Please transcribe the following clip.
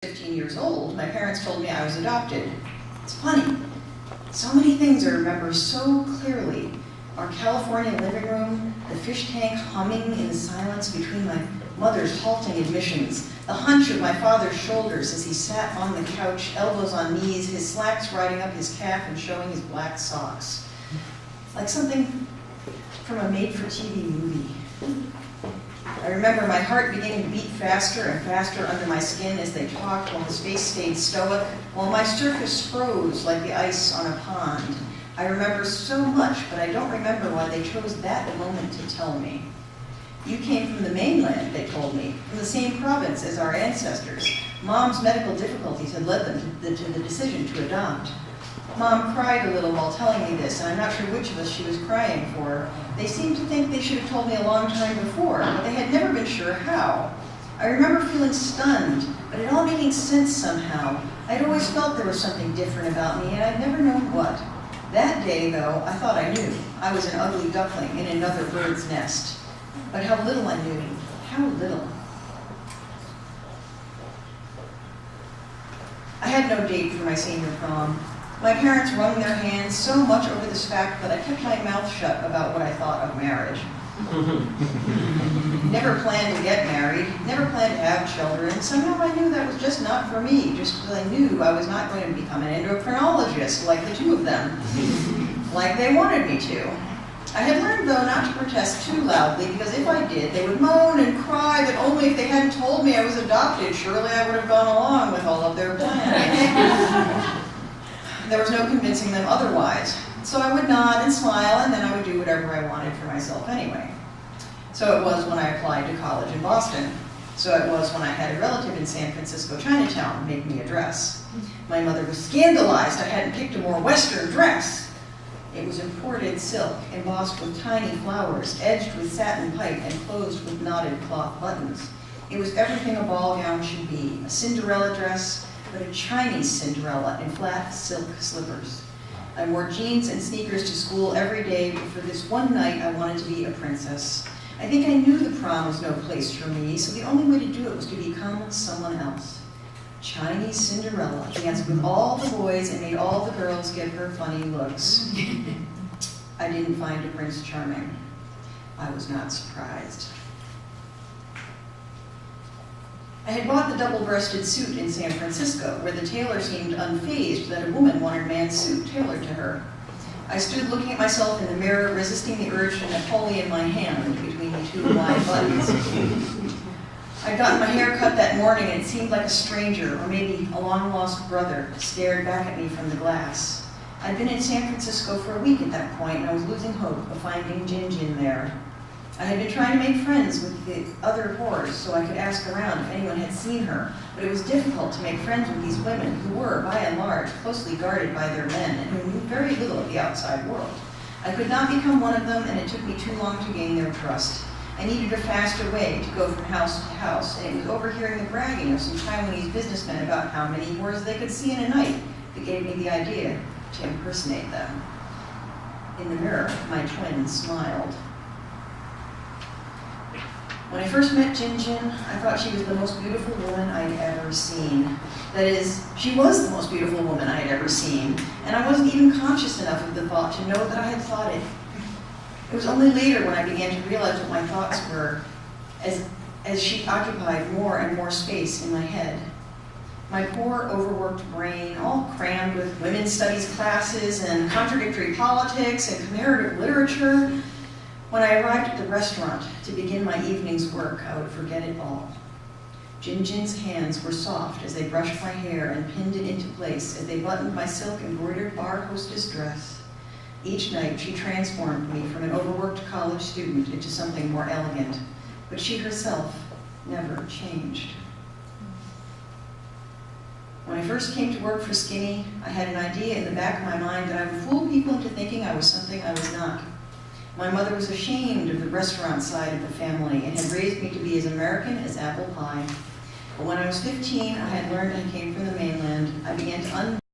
15 years old, my parents told me I was adopted. It's funny. So many things I remember so clearly. Our California living room, the fish tank humming in the silence between my mother's halting admissions, the hunch of my father's shoulders as he sat on the couch, elbows on knees, his slacks riding up his calf and showing his black socks. Like something from a made-for-TV movie. I remember my heart beginning to beat faster and faster under my skin as they talked while his face stayed stoic, while my surface froze like the ice on a pond. I remember so much, but I don't remember why they chose that moment to tell me. You came from the mainland, they told me, from the same province as our ancestors. Mom's medical difficulties had led them to the decision to adopt. Mom cried a little while telling me this, and I'm not sure which of us she was crying for. They seemed to think they should have told me a long time before, but they had never been sure how. I remember feeling stunned, but it all making sense somehow. I'd always felt there was something different about me, and I'd never known what. That day, though, I thought I knew. I was an ugly duckling in another bird's nest. But how little I knew. How little. I had no date for my senior prom. My parents wrung their hands so much over this fact that I kept my mouth shut about what I thought of marriage. Never planned to get married, never planned to have children. Somehow I knew that was just not for me, just because I knew I was not going to become an endocrinologist like the two of them, like they wanted me to. I had learned, though, not to protest too loudly, because if I did, they would moan and cry that only if they hadn't told me I was adopted, surely I would have gone along with all of their plans. There was no convincing them otherwise. So I would nod and smile, and then I would do whatever I wanted for myself anyway. So it was when I applied to college in Boston. So it was when I had a relative in San Francisco, Chinatown, make me a dress. My mother was scandalized I hadn't picked a more Western dress. It was imported silk, embossed with tiny flowers, edged with satin pipe, and closed with knotted cloth buttons. It was everything a ball gown should be, a Cinderella dress, but a Chinese Cinderella in flat silk slippers. I wore jeans and sneakers to school every day, but for this one night I wanted to be a princess. I think I knew the prom was no place for me, so the only way to do it was to become someone else. Chinese Cinderella danced with all the boys and made all the girls give her funny looks. I didn't find a Prince Charming. I was not surprised. I had bought the double-breasted suit in San Francisco, where the tailor seemed unfazed that a woman wanted a man's suit tailored to her. I stood looking at myself in the mirror, resisting the urge to Napoleon my hand between the two wide buttons. I'd gotten my hair cut that morning, and it seemed like a stranger, or maybe a long-lost brother, stared back at me from the glass. I'd been in San Francisco for a week at that point, and I was losing hope of finding Jin there. I had been trying to make friends with the other whores so I could ask around if anyone had seen her, but it was difficult to make friends with these women who were, by and large, closely guarded by their men and who knew very little of the outside world. I could not become one of them, and it took me too long to gain their trust. I needed a faster way to go from house to house, and it was overhearing the bragging of some Taiwanese businessmen about how many whores they could see in a night that gave me the idea to impersonate them. In the mirror, my twin smiled. When I first met Jin, I thought she was the most beautiful woman I'd ever seen. That is, she was the most beautiful woman I had ever seen, and I wasn't even conscious enough of the thought to know that I had thought it. It was only later when I began to realize what my thoughts were, as she occupied more and more space in my head. My poor, overworked brain, all crammed with women's studies classes and contradictory politics and comparative literature. When I arrived at the restaurant to begin my evening's work, I would forget it all. Jin's hands were soft as they brushed my hair and pinned it into place as they buttoned my silk-embroidered bar hostess dress. Each night, she transformed me from an overworked college student into something more elegant, but she herself never changed. When I first came to work for Skinny, I had an idea in the back of my mind that I would fool people into thinking I was something I was not. My mother was ashamed of the restaurant side of the family and had raised me to be as American as apple pie. But when I was 15, I had learned I came from the mainland. I began to